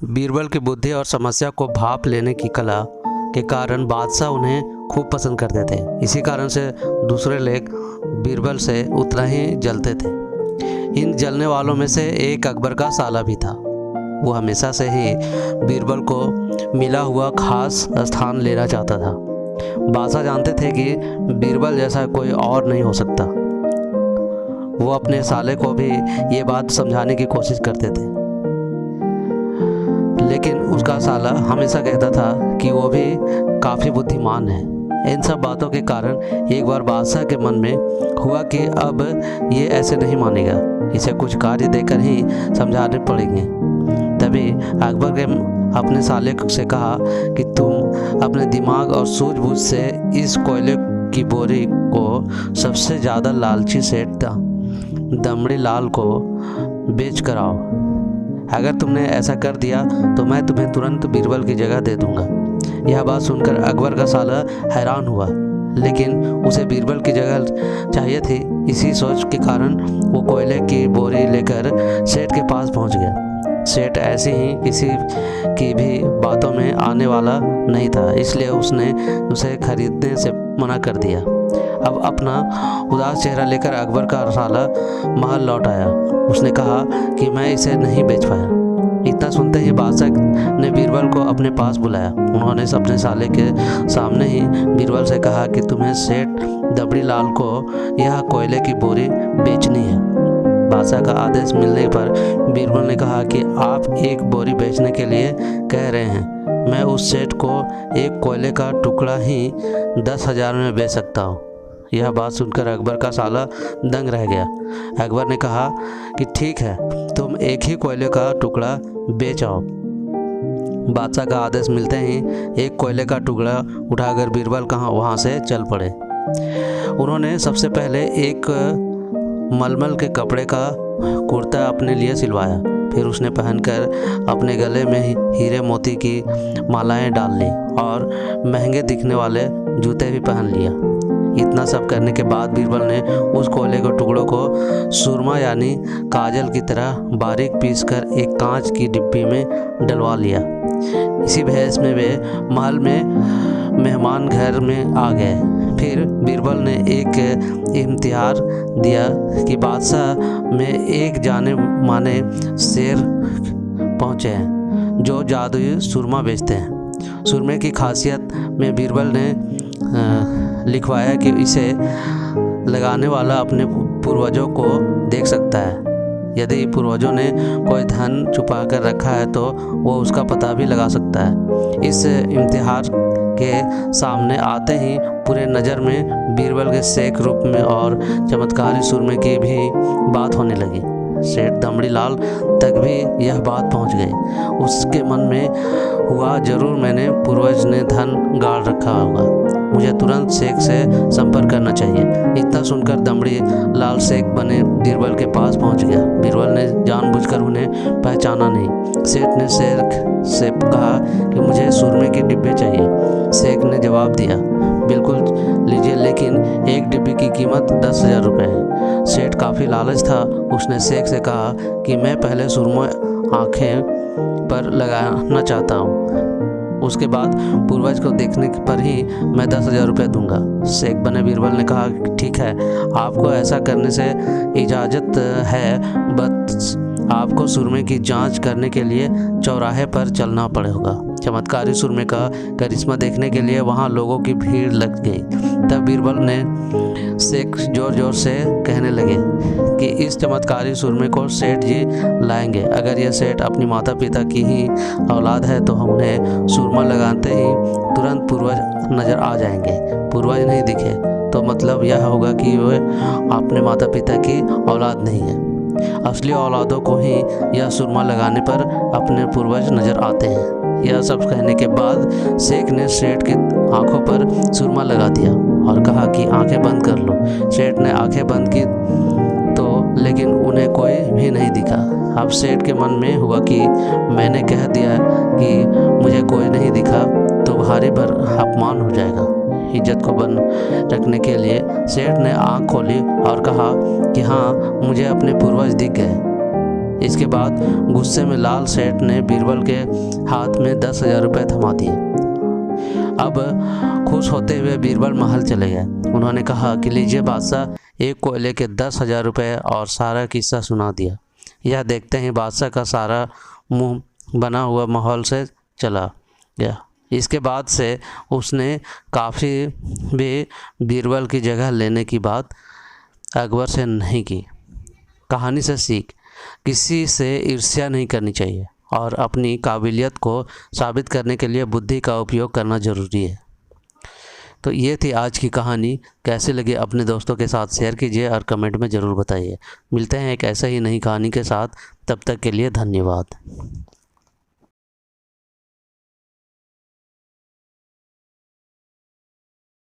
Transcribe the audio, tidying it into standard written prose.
बीरबल की बुद्धि और समस्या को भांप लेने की कला के कारण बादशाह उन्हें खूब पसंद करते थे। इसी कारण से दूसरे लोग बीरबल से उतना ही जलते थे। इन जलने वालों में से एक अकबर का साला भी था। वो हमेशा से ही बीरबल को मिला हुआ खास स्थान लेना चाहता था। बादशाह जानते थे कि बीरबल जैसा कोई और नहीं हो सकता। वो अपने साले को भी ये बात समझाने की कोशिश करते थे, लेकिन उसका साला हमेशा कहता था कि वो भी काफ़ी बुद्धिमान है। इन सब बातों के कारण एक बार बादशाह के मन में हुआ कि अब ये ऐसे नहीं मानेगा, इसे कुछ कार्य देकर ही समझाने पड़ेंगे। तभी अकबर के अपने साले से कहा कि तुम अपने दिमाग और सूझबूझ से इस कोयले की बोरी को सबसे ज़्यादा लालची सेठ दमड़ी लाल को बेच कर आओ। अगर तुमने ऐसा कर दिया तो मैं तुम्हें तुरंत बीरबल की जगह दे दूंगा। यह बात सुनकर अकबर का साला हैरान हुआ, लेकिन उसे बीरबल की जगह चाहिए थी। इसी सोच के कारण वो कोयले की बोरी लेकर सेठ के पास पहुंच गया। सेठ ऐसे ही किसी की भी बातों में आने वाला नहीं था, इसलिए उसने उसे खरीदने से मना कर दिया। अब अपना उदास चेहरा लेकर अकबर का साला महल लौट आया। उसने कहा कि मैं इसे नहीं बेच पाया। इतना सुनते ही बादशाह ने बीरबल को अपने पास बुलाया। उन्होंने अपने साले के सामने ही बीरबल से कहा कि तुम्हें सेठ दबड़ी लाल को यह कोयले की बोरी बेचनी है। बादशाह का आदेश मिलने पर बीरबल ने कहा कि आप एक बोरी बेचने के लिए कह रहे हैं, मैं उस सेठ को एक कोयले का टुकड़ा ही 10,000 में बेच सकता हूँ। यह बात सुनकर अकबर का साला दंग रह गया। अकबर ने कहा कि ठीक है, तुम एक ही कोयले का टुकड़ा बेच आओ। बादशाह का आदेश मिलते ही एक कोयले का टुकड़ा उठाकर बीरबल वहाँ से चल पड़े। उन्होंने सबसे पहले एक मलमल के कपड़े का कुर्ता अपने लिए सिलवाया। फिर उसने पहनकर अपने गले में हीरे मोती की मालाएं डाल ली और महंगे दिखने वाले जूते भी पहन लिया। इतना सब करने के बाद बीरबल ने उस कोयले के टुकड़ों को सुरमा यानी काजल की तरह बारीक पीसकर एक कांच की डिब्बी में डलवा लिया। इसी भेष में वे महल में मेहमान घर में आ गए। फिर बीरबल ने एक इम्तिहार दिया कि बादशाह में एक जाने माने शेर पहुँचे हैं जो जादुई सुरमा बेचते हैं। सुरमे की खासियत में बीरबल ने लिखवाया कि इसे लगाने वाला अपने पूर्वजों को देख सकता है। यदि पूर्वजों ने कोई धन छुपा कर रखा है तो वो उसका पता भी लगा सकता है। इस इम्तिहार के सामने आते ही पूरे नज़र में बीरबल के शेख रूप में और चमत्कारी सुरमे की भी बात होने लगी। सेठ दमड़ी लाल तक भी यह बात पहुंच गई। उसके मन में हुआ, जरूर मैंने पूर्वज ने धन गाड़ रखा होगा, मुझे तुरंत शेख से संपर्क करना चाहिए। इतना सुनकर दमड़ी लाल शेख बने बीरबल के पास पहुंच गया। बीरबल ने जानबूझकर उन्हें पहचाना नहीं। सेठ ने शेख से कहा कि मुझे सुरमे के डिब्बे चाहिए। शेख ने जवाब दिया, बिल्कुल लीजिए, लेकिन एक डिब्बी की कीमत 10,000 रुपये है। सेठ काफ़ी लालच था। उसने शेख से कहा कि मैं पहले सुरमा आँखें पर लगाना चाहता हूँ, उसके बाद पूर्वज को देखने पर ही मैं 10,000 रुपये दूंगा। शेख बने बीरबल ने कहा, ठीक है, आपको ऐसा करने से इजाज़त है, बस आपको सुरमे की जांच करने के लिए चौराहे पर चलना पड़ेगा। चमत्कारी सुरमे का करिश्मा देखने के लिए वहां लोगों की भीड़ लग गई। तब बीरबल ने शेख जोर जोर से कहने लगे कि इस चमत्कारी सुरमे को सेठ जी लाएंगे। अगर यह सेठ अपनी माता पिता की ही औलाद है तो उन्हें सुरमा लगाते ही तुरंत पूर्वज नज़र आ जाएंगे। पूर्वज नहीं दिखे तो मतलब यह होगा कि वे अपने माता पिता की औलाद नहीं है। असली औलादों को ही यह सुरमा लगाने पर अपने पूर्वज नज़र आते हैं। यह सब कहने के बाद शेख ने सेठ की आंखों पर सुरमा लगा दिया और कहा कि आंखें बंद कर लो। सेठ ने आंखें बंद की तो लेकिन उन्हें कोई भी नहीं दिखा। अब सेठ के मन में हुआ कि मैंने कह दिया कि मुझे कोई नहीं दिखा तो भारी पर अपमान हो जाएगा। इज्जत को बन रखने के लिए सेठ ने आँख खोली और कहा कि हाँ, मुझे अपने पूर्वज दिख गए। इसके बाद गुस्से में लाल सेठ ने बीरबल के हाथ में 10,000 रुपये थमा दिए। अब खुश होते हुए बीरबल महल चले गए। उन्होंने कहा कि लीजिए बादशाह, एक कोयले के 10,000 रुपये, और सारा किस्सा सुना दिया। यह देखते ही बादशाह का सारा मुंह बना हुआ माहौल से चला गया। इसके बाद से उसने काफ़ी भी बीरबल की जगह लेने की बात अकबर से नहीं की। कहानी से सीख, किसी से ईर्ष्या नहीं करनी चाहिए और अपनी काबिलियत को साबित करने के लिए बुद्धि का उपयोग करना ज़रूरी है। तो ये थी आज की कहानी। कैसे लगी अपने दोस्तों के साथ शेयर कीजिए और कमेंट में ज़रूर बताइए। मिलते हैं एक ऐसे ही नई कहानी के साथ, तब तक के लिए धन्यवाद।